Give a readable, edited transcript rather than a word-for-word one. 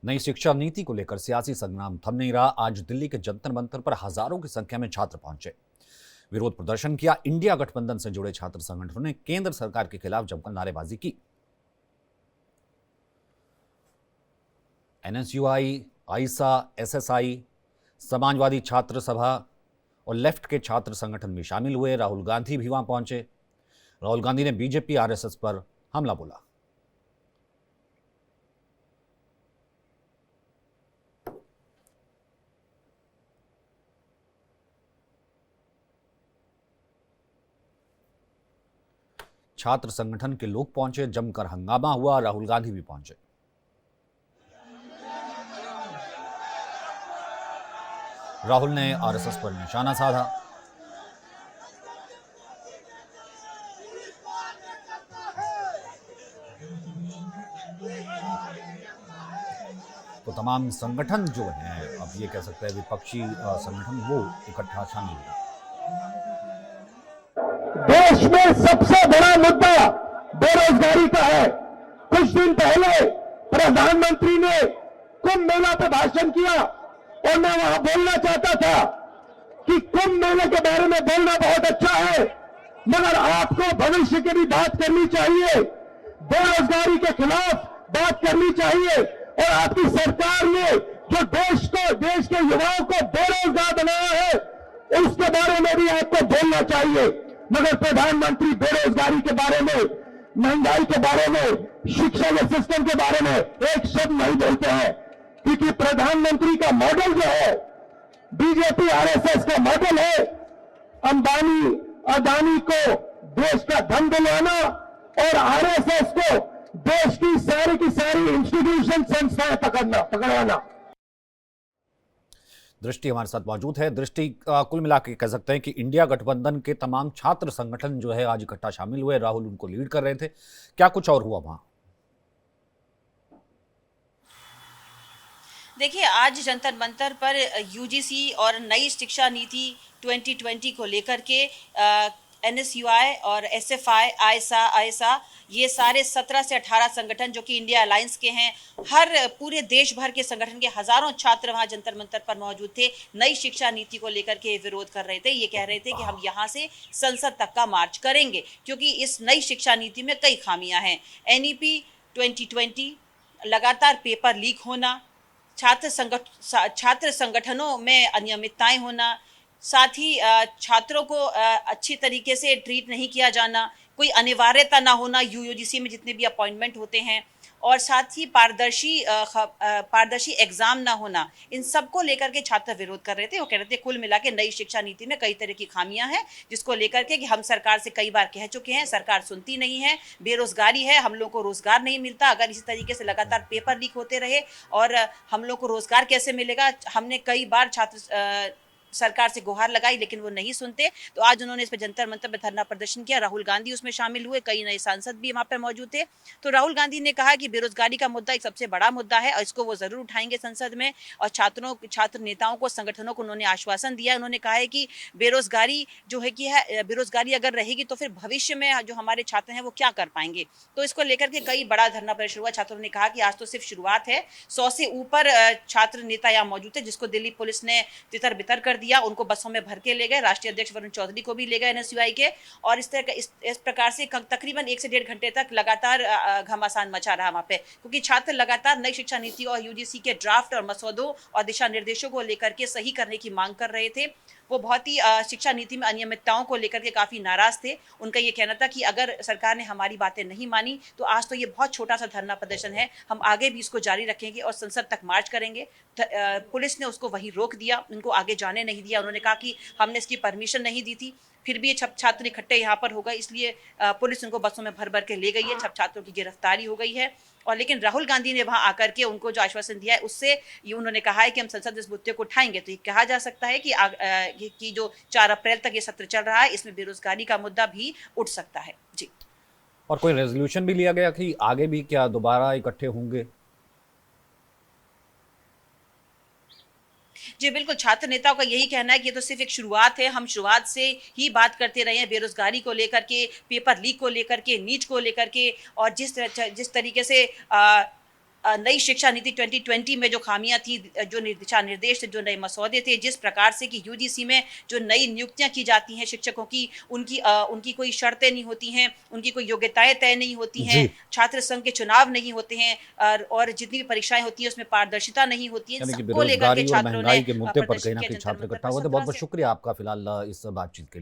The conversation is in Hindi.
नई शिक्षा नीति को लेकर सियासी संग्राम थम नहीं रहा। आज दिल्ली के जंतर मंतर पर हजारों की संख्या में छात्र पहुंचे, विरोध प्रदर्शन किया। इंडिया गठबंधन से जुड़े छात्र संगठनों ने केंद्र सरकार के खिलाफ जमकर नारेबाजी की। एनएसयूआई, आईसा, एसएसआई, समाजवादी छात्र सभा और लेफ्ट के छात्र संगठन भी शामिल हुए। राहुल गांधी भी वहां पहुंचे। राहुल गांधी ने बीजेपी आरएसएस पर हमला बोला। छात्र संगठन के लोग पहुंचे, जमकर हंगामा हुआ। राहुल गांधी भी पहुंचे। राहुल ने आरएसएस पर निशाना साधा। तो तमाम संगठन जो हैं, अब ये कह सकते हैं विपक्षी संगठन, वो इकट्ठा शामिल हुए। देश में सबसे बड़ा मुद्दा बेरोजगारी का है। कुछ दिन पहले प्रधानमंत्री ने कुंभ मेला पर भाषण किया और मैं वहां बोलना चाहता था कि कुंभ मेले के बारे में बोलना बहुत अच्छा है, मगर आपको भविष्य की भी बात करनी चाहिए, बेरोजगारी के खिलाफ बात करनी चाहिए। और आपकी सरकार ने जो देश के युवाओं को बेरोजगार बनाया है, उसके बारे में भी आपको बोलना चाहिए। मगर प्रधानमंत्री बेरोजगारी के बारे में, महंगाई के बारे में, शिक्षा के सिस्टम के बारे में एक शब्द नहीं बोलते हैं, क्योंकि प्रधानमंत्री का मॉडल जो है बीजेपी आरएसएस का मॉडल है, अंबानी अदानी को देश का धन दिलाना और आरएसएस को देश की सारी इंस्टीट्यूशन संस्थाएं पकड़वाना। दृष्टि हमारे साथ मौजूद है। दृष्टि, कुल मिलाकर कह सकते हैं कि इंडिया गठबंधन के तमाम छात्र संगठन जो है आज इकट्ठा शामिल हुए। राहुल उनको लीड कर रहे थे। क्या कुछ और हुआ वहां? देखिए, आज जंतर मंतर पर यूजीसी और नई शिक्षा नीति 2020 को लेकर के एनएसयूआई और एसएफआई, आईसा ये सारे 17 से 18 संगठन जो कि इंडिया अलायंस के हैं, हर पूरे देश भर के संगठन के हजारों छात्र वहां जंतर मंतर पर मौजूद थे। नई शिक्षा नीति को लेकर के विरोध कर रहे थे। ये कह रहे थे कि हम यहाँ से संसद तक का मार्च करेंगे, क्योंकि इस नई शिक्षा नीति में कई खामियां हैं। एनईपी 2020, लगातार पेपर लीक होना, छात्र संगठनों में अनियमितताएं होना, साथ ही छात्रों को अच्छी तरीके से ट्रीट नहीं किया जाना, कोई अनिवार्यता ना होना यूजीसी में जितने भी अपॉइंटमेंट होते हैं, और साथ ही पारदर्शी एग्जाम ना होना, इन सब को लेकर के छात्र विरोध कर रहे थे। वो कह रहे थे कुल मिला के नई शिक्षा नीति में कई तरह की खामियां हैं, जिसको लेकर के कि हम सरकार से कई बार कह चुके हैं, सरकार सुनती नहीं है, बेरोजगारी है, हम लोग को रोजगार नहीं मिलता। अगर इसी तरीके से लगातार पेपर लीक होते रहे और हम लोग को रोजगार कैसे मिलेगा। हमने कई बार सरकार से गुहार लगाई, लेकिन वो नहीं सुनते। तो आज उन्होंने इस पर जंतर मंतर पर धरना प्रदर्शन किया। राहुल गांधी उसमें शामिल हुए, कई नए सांसद भी वहां पर मौजूद थे। तो राहुल गांधी ने कहा कि बेरोजगारी का मुद्दा एक सबसे बड़ा मुद्दा है और इसको वो जरूर उठाएंगे संसद में। और छात्र नेताओं को, संगठनों को उन्होंने आश्वासन दिया। उन्होंने कहा है कि बेरोजगारी जो है कि बेरोजगारी अगर रहेगी तो फिर भविष्य में जो हमारे छात्र हैं वो क्या कर पाएंगे। तो इसको लेकर के कई बड़ा धरना प्रदर्शन हुआ। छात्रों ने कहा कि आज तो सिर्फ शुरुआत है, 100 से ऊपर छात्र नेता यहाँ मौजूद थे, जिसको दिल्ली पुलिस ने तितर बितर कर दिया। उनको बसों में भर के ले गए। राष्ट्रीय अध्यक्ष वरुण चौधरी को भी ले गए एनएसयूआई के। और इस प्रकार से तकरीबन 1 से 1.5 घंटे तक लगातार घमासान मचा रहा वहां पे, क्योंकि छात्र लगातार नई शिक्षा नीति और यूजीसी के ड्राफ्ट और मसौदों और दिशा निर्देशों को लेकर के सही करने की मांग कर रहे थे। वो बहुत ही शिक्षा नीति में अनियमितताओं को लेकर के काफी नाराज थे। उनका ये कहना था कि अगर सरकार ने हमारी बातें नहीं मानी तो आज तो ये बहुत छोटा सा धरना प्रदर्शन है, हम आगे भी इसको जारी रखेंगे और संसद तक मार्च करेंगे। पुलिस ने उसको वहीं रोक दिया, उनको आगे जाने नहीं दिया। उन्होंने कहा कि हमने इसकी परमिशन नहीं दी थी, फिर भी ये छात्र इकट्ठे यहाँ पर हो गए, इसलिए पुलिस उनको बसों में भर भर के ले गई है। छात्रों की गिरफ्तारी हो गई है। और लेकिन राहुल गांधी ने वहां आकर के उनको जो आश्वासन दिया है, उससे ये उन्होंने कहा है कि हम संसद इस मुद्दे को उठाएंगे। तो ये कहा जा सकता है कि जो 4 अप्रैल तक ये सत्र चल रहा है, इसमें बेरोजगारी का मुद्दा भी उठ सकता है। जी। और कोई रेजोल्यूशन भी लिया गया कि आगे भी क्या दोबारा इकट्ठे होंगे? जी बिल्कुल, छात्र नेताओं का यही कहना है कि ये तो सिर्फ एक शुरुआत है। हम शुरुआत से ही बात करते रहे हैं बेरोजगारी को लेकर के, पेपर लीक को लेकर के, नीट को लेकर के, और जिस तरीके से नई शिक्षा नीति 2020 में जो खामियां थी, जो दिशा निर्देश थे, जो नए मसौदे थे, जिस प्रकार से कि यूजीसी में जो नई नियुक्तियां की जाती हैं शिक्षकों की, उनकी कोई शर्तें नहीं होती हैं, उनकी कोई योग्यताएं तय नहीं होती हैं, जी। छात्र संघ के चुनाव नहीं होते हैं, और जितनी भी परीक्षाएं होती हैं उसमें पारदर्शिता नहीं होती है। यानी कि सबको लेकर के बेरोजगारी और छात्रों ने महंगाई के मुद्दे पर प्रदर्शन कहीं ना किया कहीं जंतर छात्र मंतर इकट्ठा पर हुए थे। बहुत 17 बहुत से। शुक्रिया आपका फिलहाल इस बातचीत के लिए।